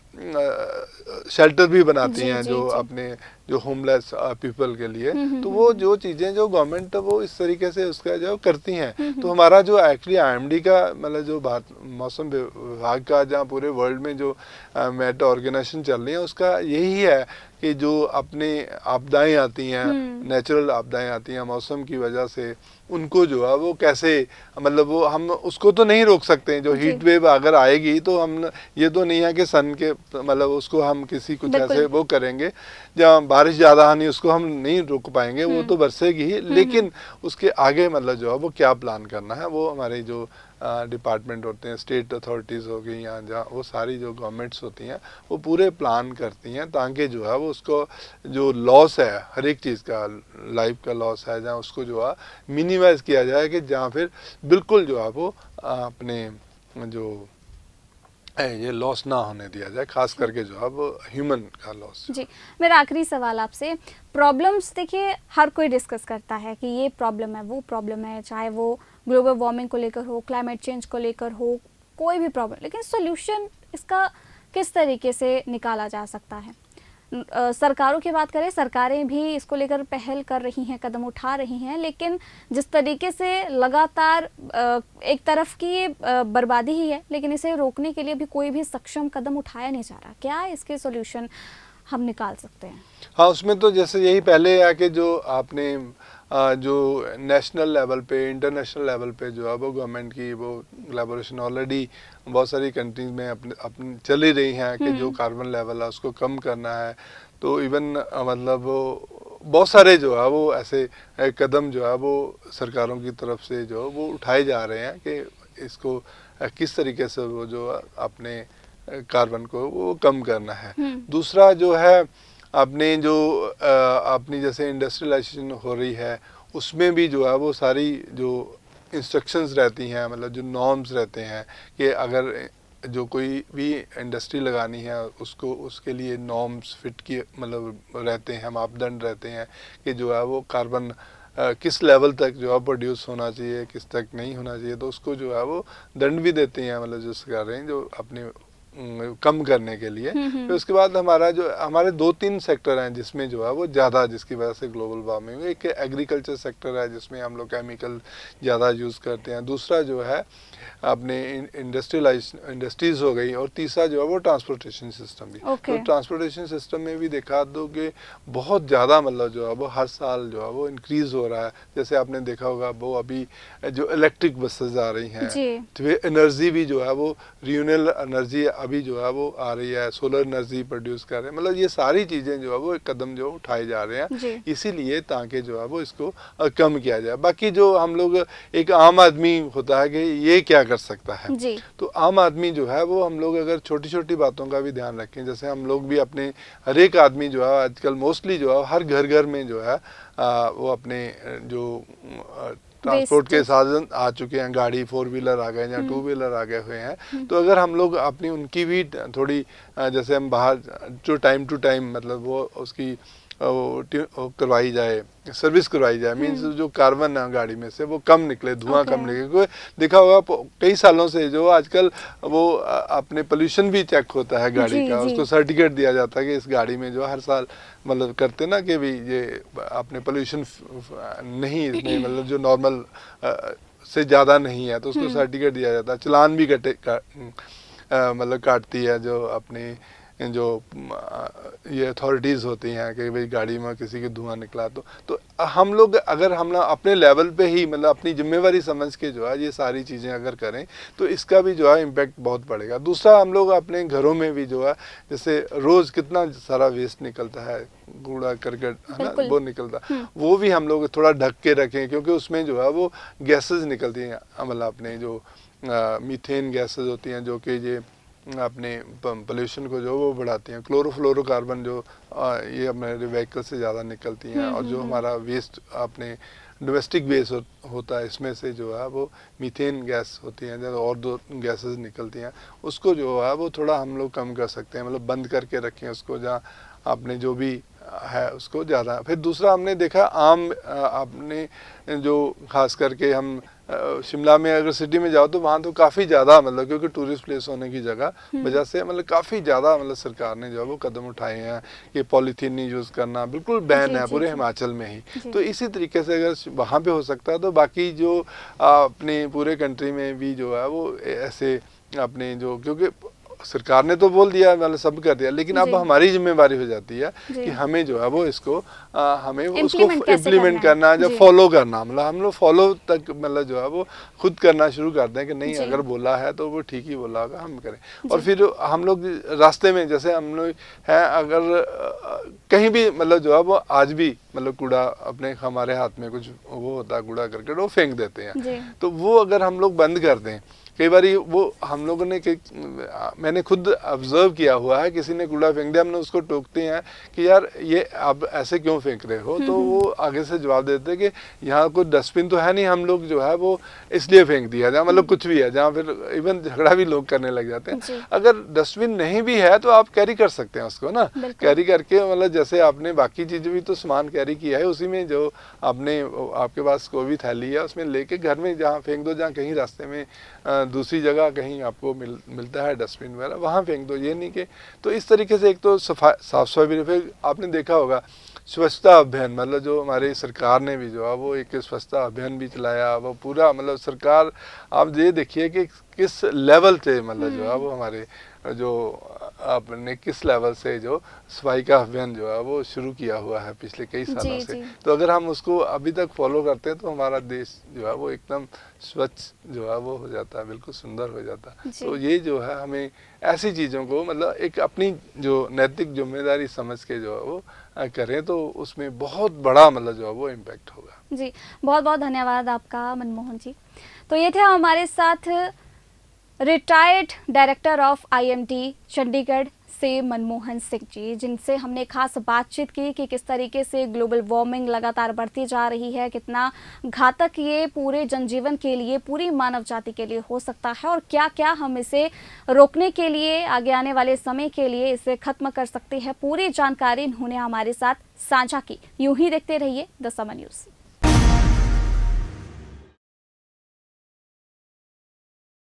शेल्टर भी बनाती हैं, जो अपने जो होमलेस पीपल के लिए, तो वो जो चीज़ें जो गवर्नमेंट वो इस तरीके से उसका जो करती हैं। तो हमारा जो एक्चुअली IMD का मतलब जो मौसम विभाग का जहाँ पूरे वर्ल्ड में जो मेट ऑर्गेनाइजेशन चल रही है उसका यही है कि जो अपने आपदाएं आती हैं, नेचुरल आपदाएं आती हैं मौसम की वजह से, उनको जो है वो कैसे मतलब वो हम उसको तो नहीं रोक सकते हैं। जो हीट वेव अगर आएगी तो हम ये तो नहीं है कि सन के मतलब उसको हम किसी कुछ ऐसे वो करेंगे, जहाँ बारिश ज़्यादा आनी उसको हम नहीं रोक पाएंगे, वो तो बरसेगी ही, लेकिन उसके आगे मतलब जो है वो क्या प्लान करना है वो हमारे जो डिपार्टमेंट होते हैं, स्टेट अथॉरिटीज़ हो गई या जहाँ वो सारी जो गवर्नमेंट्स होती हैं वो पूरे प्लान करती हैं ताकि जो है वो उसको जो लॉस है हर एक चीज़ का, लाइफ का लॉस है जहाँ उसको जो है मिनिमाइज किया जाए, कि जहाँ फिर बिल्कुल जो है वो अपने जो ये लॉस ना होने दिया जाए, खास करके जो है वो ह्यूमन का लॉस। जी, मेरा आखिरी सवाल आपसे, प्रॉब्लम्स देखिए हर कोई डिस्कस करता है कि ये प्रॉब्लम है वो प्रॉब्लम है, चाहे वो ग्लोबल वार्मिंग को लेकर हो, क्लाइमेट चेंज को लेकर हो, कोई भी प्रॉब्लम, लेकिन सोल्यूशन इसका किस तरीके से निकाला जा सकता है? सरकारों की बात करें, सरकारें भी इसको लेकर पहल कर रही हैं, कदम उठा रही हैं, लेकिन जिस तरीके से लगातार एक तरफ की बर्बादी ही है, लेकिन इसे रोकने के लिए भी कोई भी सक्षम कदम उठाया नहीं जा रहा। क्या इसके सॉल्यूशन हम निकाल सकते हैं? हाँ, उसमें तो जैसे यही पहले है कि जो आपने जो नेशनल लेवल पे, इंटरनेशनल लेवल पे जो है वो गवर्नमेंट की वो कोलैबोरेशन ऑलरेडी बहुत सारी कंट्रीज में अपने चल ही रही हैं कि जो कार्बन लेवल है उसको कम करना है। तो इवन मतलब वो बहुत सारे जो है वो ऐसे कदम जो है वो सरकारों की तरफ से जो वो उठाए जा रहे हैं कि इसको किस तरीके से वो जो अपने कार्बन को वो कम करना है। दूसरा जो है अपने जो अपनी जैसे इंडस्ट्रियलाइजेशन हो रही है उसमें भी जो है वो सारी जो इंस्ट्रक्शंस रहती हैं, मतलब जो नॉर्म्स रहते हैं कि अगर जो कोई भी इंडस्ट्री लगानी है उसको उसके लिए नॉर्म्स फिट किए मतलब रहते हैं, मापदंड रहते हैं कि जो है वो कार्बन किस लेवल तक जो है प्रोड्यूस होना चाहिए, किस तक नहीं होना चाहिए, तो उसको जो है वो दंड भी देते हैं, मतलब जो कर रहे हैं जो अपने कम करने के लिए। फिर उसके बाद हमारा जो हमारे 2-3 सेक्टर हैं जिसमें जो है वो ज़्यादा जिसकी वजह से ग्लोबल वार्मिंग, एक एग्रीकल्चर सेक्टर है जिसमें हम लोग केमिकल ज़्यादा यूज़ करते हैं, दूसरा जो है अपने इंडस्ट्रीज हो गई, और तीसरा जो है वो ट्रांसपोर्टेशन सिस्टम भी। तो ट्रांसपोर्टेशन सिस्टम में भी देखा दो कि बहुत ज़्यादा मतलब जो है वो हर साल जो है वो इंक्रीज़ हो रहा है। जैसे आपने देखा होगा वो अभी जो इलेक्ट्रिक बसेस आ रही हैं, तो एनर्जी भी जो है वो रिन्यूएबल एनर्जी अभी जो है वो आ रही है, सोलर एनर्जी प्रोड्यूस कर रहे हैं, मतलब ये सारी चीज़ें जो है वो कदम जो उठाए जा रहे हैं इसीलिए ताकि जो है वो इसको कम किया जाए। बाकी जो हम लोग एक आम आदमी होता है कि ये क्या कर सकता है, तो आम आदमी जो है वो हम लोग अगर छोटी छोटी बातों का भी ध्यान रखें, जैसे हम लोग भी अपने हर एक आदमी जो है आजकल मोस्टली जो है हर घर घर में जो है वो अपने जो ट्रांसपोर्ट के साधन आ चुके हैं, गाड़ी 4 व्हीलर आ गए या 2 व्हीलर आ गए हुए हैं, तो अगर हम लोग अपनी उनकी भी थोड़ी जैसे हम बाहर जो टाइम टू टाइम मतलब वो उसकी करवाई जाए, सर्विस करवाई जाए, मीन्स जो कार्बन है गाड़ी में से वो कम निकले, धुआं कम निकले। क्योंकि देखा होगा कई सालों से जो आजकल वो अपने पोल्यूशन भी चेक होता है गाड़ी का, उसको सर्टिफिकेट दिया जाता है कि इस गाड़ी में जो हर साल मतलब करते ना कि भी ये अपने पोल्यूशन नहीं इसमें मतलब जो नॉर्मल से ज़्यादा नहीं है, तो उसको सर्टिफिकेट दिया जाता है, चालान भी मतलब काटती है जो अपनी जो ये अथॉरिटीज़ होती हैं कि भाई गाड़ी में किसी की धुआं निकला तो हम लोग अगर हम अपने लेवल पे ही मतलब अपनी जिम्मेवारी समझ के जो है ये सारी चीज़ें अगर करें तो इसका भी जो है इम्पैक्ट बहुत पड़ेगा। दूसरा हम लोग अपने घरों में भी जो है जैसे रोज़ कितना सारा वेस्ट निकलता है, कूड़ा करकट है ना वो निकलता, वो भी हम लोग थोड़ा ढक के रखें, क्योंकि उसमें जो है वो गैसेज निकलती हैं, मतलब अपने जो मीथेन गैसेज होती हैं जो कि ये अपने पोल्यूशन को जो वो बढ़ाती हैं, क्लोरोफ्लोरोकार्बन जो ये हमारे व्हीकल से ज़्यादा निकलती हैं, और जो हमारा वेस्ट अपने डोमेस्टिक वेस्ट होता है इसमें से जो है वो मीथेन गैस होती हैं, जब और 2 गैसेस निकलती हैं उसको जो है वो थोड़ा हम लोग कम कर सकते हैं, मतलब बंद करके रखें उसको, जहाँ आपने जो भी है उसको ज़्यादा। फिर दूसरा हमने देखा आम आपने जो खास करके हम शिमला में अगर सिटी में जाओ तो वहाँ तो काफ़ी ज़्यादा मतलब क्योंकि टूरिस्ट प्लेस होने की जगह वजह से मतलब काफ़ी ज़्यादा मतलब सरकार ने जो है वो कदम उठाए हैं कि पॉलीथीन नहीं यूज़ करना बिल्कुल बैन है पूरे हिमाचल में ही। तो इसी तरीके से अगर वहाँ पे हो सकता है तो बाकी जो अपने पूरे कंट्री में भी जो है वो ऐसे अपने जो, क्योंकि सरकार ने तो बोल दिया मतलब सब कर दिया, लेकिन अब हमारी जिम्मेवारी हो जाती है कि हमें जो है वो इसको हमें उसको इम्प्लीमेंट करना, जब फॉलो करना, मतलब हम लोग फॉलो तक मतलब जो है वो खुद करना शुरू कर दें कि नहीं अगर बोला है तो वो ठीक ही बोला होगा, हम करें। और फिर हम लोग रास्ते में जैसे हम लोग हैं अगर कहीं भी मतलब जो है वो आज भी मतलब कूड़ा अपने हमारे हाथ में कुछ वो होता है कूड़ा करकट वो फेंक देते हैं, तो वो अगर हम लोग बंद कर दें, कई बार वो हम लोगों ने मैंने खुद ऑब्जर्व किया हुआ है, किसी ने कूड़ा फेंक दिया हमने उसको टोकते हैं कि यार ये आप ऐसे क्यों फेंक रहे हो, तो वो आगे से जवाब देते हैं कि यहाँ कोई डस्टबिन तो है नहीं, हम लोग जो है वो इसलिए फेंक दिया जहाँ मतलब कुछ भी है, जहाँ फिर इवन झगड़ा भी लोग करने लग जाते हैं। अगर डस्टबिन नहीं भी है तो आप कैरी कर सकते हैं उसको ना, कैरी करके मतलब जैसे आपने बाकी चीज़ें भी तो सामान कैरी किया है उसी में जो आपने आपके पास कोई भी थैली है उसमें लेके घर में जहाँ फेंक दो, जहाँ कहीं रास्ते में दूसरी जगह कहीं आपको मिलता है डस्टबिन वगैरह वहाँ फेंक दो, ये नहीं कि। तो इस तरीके से एक तो साफ सफाई, फिर आपने देखा होगा स्वच्छता अभियान, मतलब जो हमारी सरकार ने भी जो है वो एक स्वच्छता अभियान भी चलाया, वो पूरा मतलब सरकार आप ये देखिए कि किस लेवल से मतलब जो है वो हमारे जो आपने किस लेवल से जो सफाई का अभियान जो है वो शुरू किया हुआ है पिछले कई सालों से। तो अगर हम उसको अभी तक फॉलो करते हैं तो हमारा देश जो है वो एकदम स्वच्छ जो है वो हो जाता है, बिल्कुल सुंदर हो जाता है। तो ये जो है हमें ऐसी चीज़ों को मतलब एक अपनी जो नैतिक जिम्मेदारी समझ के जो है वो करें तो उसमें बहुत बड़ा मतलब जो है वो इम्पैक्ट होगा। जी, बहुत बहुत धन्यवाद आपका मनमोहन जी। तो ये थे हमारे साथ retired director of IMD Chandigarh से मनमोहन सिंह जी, जिनसे हमने खास बातचीत की कि किस तरीके से ग्लोबल वार्मिंग लगातार बढ़ती जा रही है, कितना घातक ये पूरे जनजीवन के लिए, पूरी मानव जाति के लिए हो सकता है और क्या क्या हम इसे रोकने के लिए आगे आने वाले समय के लिए इसे खत्म कर सकते हैं। पूरी जानकारी इन्होंने हमारे साथ साझा की। यूं ही देखते रहिए द समय न्यूज़।